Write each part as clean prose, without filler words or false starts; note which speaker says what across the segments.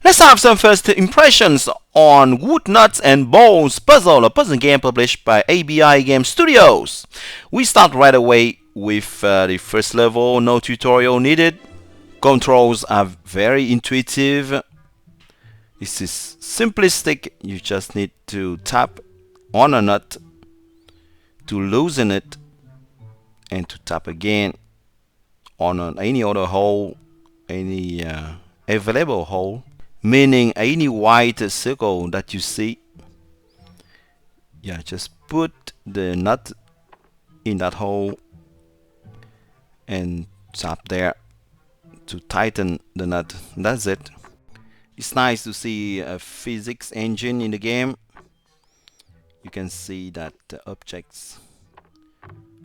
Speaker 1: Let's have some first impressions on Wood Nuts and Bolts Puzzle, a puzzle game published by ABI Games Studios. We start right away with the first level, no tutorial needed. Controls are very intuitive. This is simplistic. You just need to tap on a nut to loosen it and to tap again on any other hole, any available hole, meaning any white circle that you see. Yeah, just put the nut in that hole and tap there to tighten the nut. That's it. It's nice to see a physics engine in the game. You can see that the objects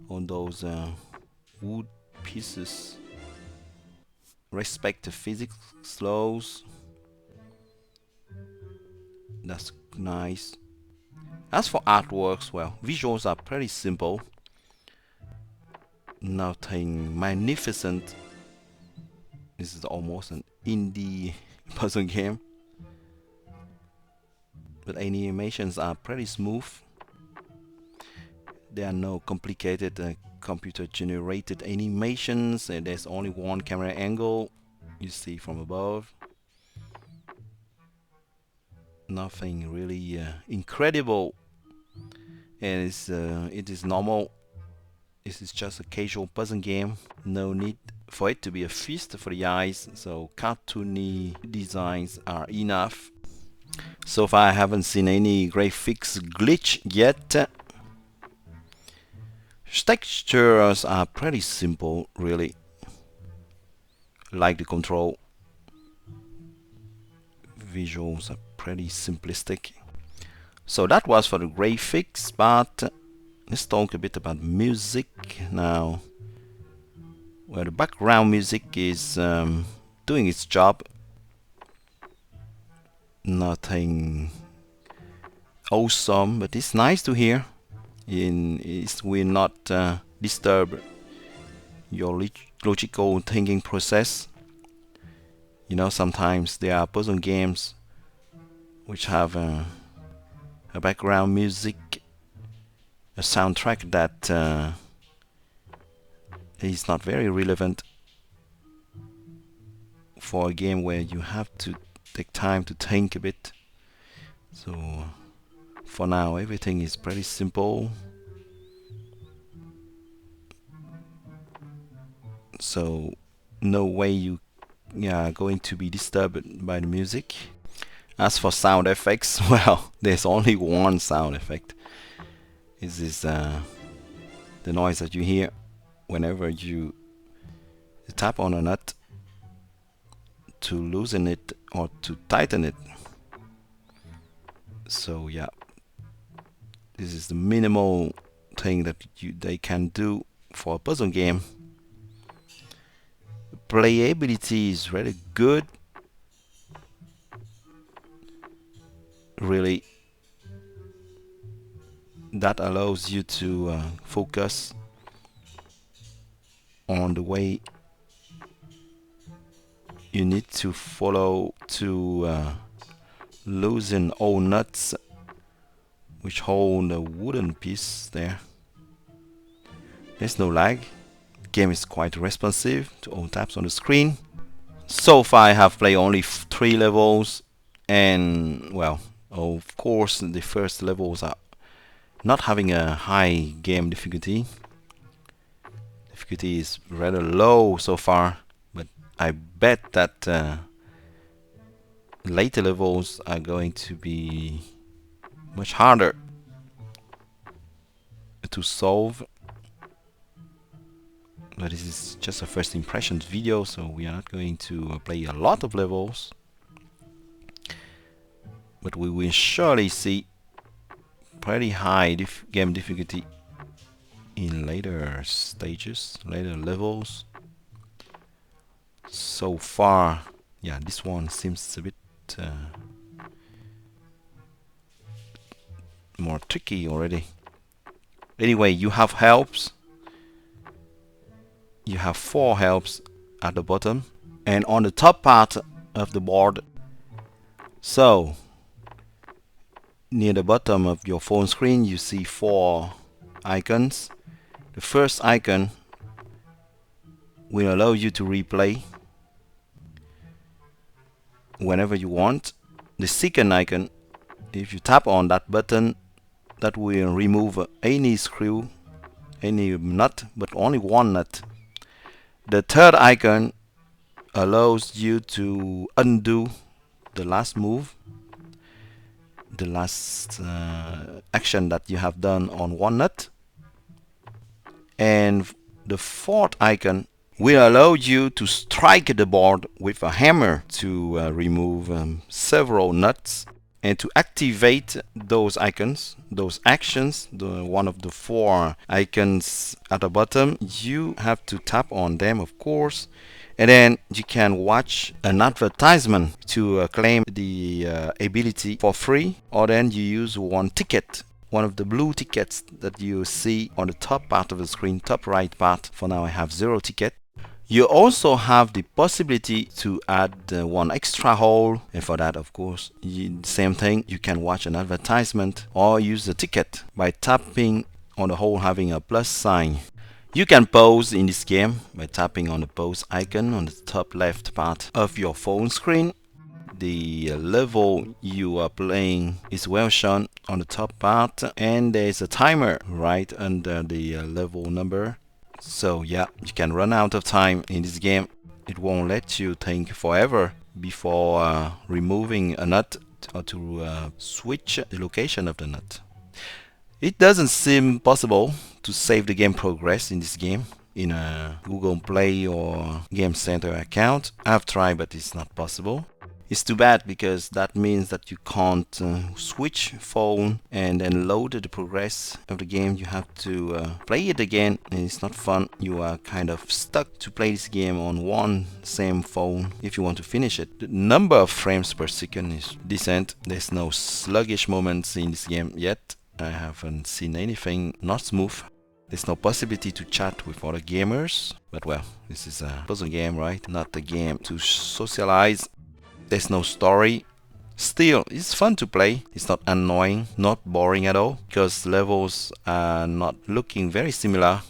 Speaker 1: on those wood pieces respect the physics laws. That's nice. As for artworks, well, visuals are pretty simple. Nothing magnificent. This is almost an indie puzzle game. But animations are pretty smooth. There are no complicated computer generated animations, and there's only one camera angle you see from above. Nothing really incredible, and it is normal. This is just a casual puzzle game. No need for it to be a feast for the eyes, so cartoony designs are enough. So far I haven't seen any graphics glitch yet. Textures are pretty simple, really. Like the control. Visuals are pretty simplistic. So that was for the graphics, but let's talk a bit about music now. Well, the background music is doing its job. Nothing awesome, but it's nice to hear. It will not disturb your logical thinking process. You know, sometimes there are puzzle games which have a background music, a soundtrack that is not very relevant for a game where you have to take time to think a bit. So for now everything is pretty simple. So no way you are going to be disturbed by the music. As for sound effects, well, there's only one sound effect. This is the noise that you hear whenever you tap on a nut to loosen it or to tighten it. So yeah, this is the minimal thing that they can do for a puzzle game. Playability is really good. Really, that allows you to focus on the way you need to follow to loosen all nuts which hold the wooden piece there. There's no lag. The game is quite responsive to all taps on the screen. So far I have played only 3 levels, and well, of course the first levels are not having a high game difficulty. Difficulty is rather low so far, but I bet that later levels are going to be much harder to solve. But this is just a first impressions video, so we are not going to play a lot of levels. But we will surely see pretty high game difficulty in later stages, later levels. So far, yeah, this one seems a bit more tricky already. Anyway, you have helps. You have 4 helps at the bottom, and on the top part of the board So near the bottom of your phone screen you see 4 icons. The first icon will allow you to replay whenever you want. The second icon, if you tap on that button, that will remove any screw, any nut, but only one nut. The third icon allows you to undo the last move, the last action that you have done on one nut. And the fourth icon will allow you to strike the board with a hammer to remove several nuts. And to activate those icons, those actions, one of the 4 icons at the bottom, you have to tap on them, of course. And then you can watch an advertisement to claim the ability for free, or then you use one ticket, one of the blue tickets that you see on the top part of the screen, top right part. For now I have 0 ticket. You also have the possibility to add one extra hole, and for that, of course, same thing, you can watch an advertisement or use the ticket by tapping on the hole having a plus sign. You can pause in this game by tapping on the pause icon on the top left part of your phone screen. The level you are playing is well shown on the top part, and there's a timer right under the level number. So yeah, you can run out of time in this game. It won't let you think forever before removing a nut or to switch the location of the nut. It doesn't seem possible to save the game progress in this game in a Google Play or Game Center account. I've tried, but it's not possible. It's too bad, because that means that you can't switch phone and then load the progress of the game. You have to play it again, and it's not fun. You are kind of stuck to play this game on one same phone if you want to finish it. The number of frames per second is decent. There's no sluggish moments in this game yet. I haven't seen anything not smooth. There's no possibility to chat with other gamers, but well, this is a puzzle game, right? Not a game to socialize. There's no story. Still, it's fun to play. It's not annoying, not boring at all, because levels are not looking very similar.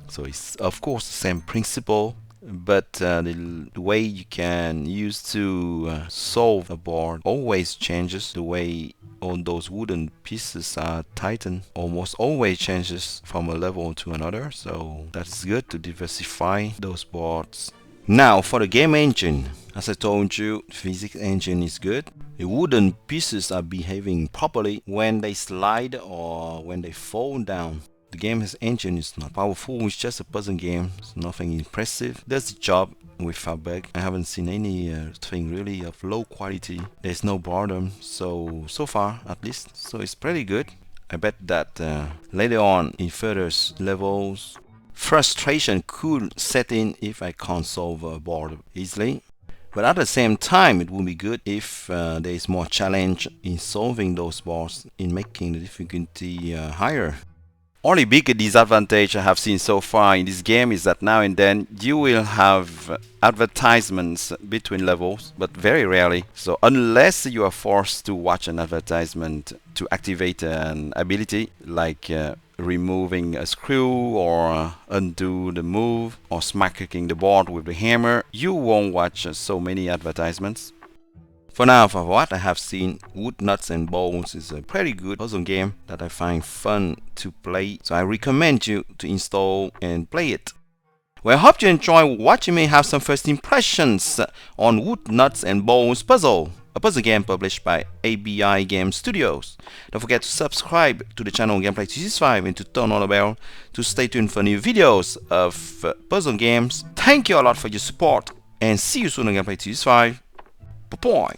Speaker 1: So it's of course the same principle, but the way you can use to solve a board always changes. The way all those wooden pieces are tightened almost always changes from a level to another. So that's good to diversify those boards. Now for the game engine. As I told you, the physics engine is good. The wooden pieces are behaving properly when they slide or when they fall down. The game's engine is not powerful, it's just a puzzle game, it's nothing impressive. Does the job without bug. I haven't seen anything really of low quality. There's no boredom, so far at least. So it's pretty good. I bet that later on in further levels, frustration could set in if I can't solve a board easily. But at the same time, it would be good if there is more challenge in solving those boards, in making the difficulty higher. Only big disadvantage I have seen so far in this game is that now and then you will have advertisements between levels, but very rarely. So unless you are forced to watch an advertisement to activate an ability, like removing a screw or undo the move or smacking the board with the hammer, you won't watch so many advertisements. For now, for what I have seen, Wood Nuts and Bolts is a pretty good puzzle game that I find fun to play, so I recommend you to install and play it. Well, I hope you enjoy watching me have some first impressions on Wood Nuts and Bolts puzzle, a puzzle game published by ABI Games Studios. Don't forget to subscribe to the channel Gameplay 365 and to turn on the bell to stay tuned for new videos of puzzle games. Thank you a lot for your support, and see you soon on Gameplay 365. Bye-bye.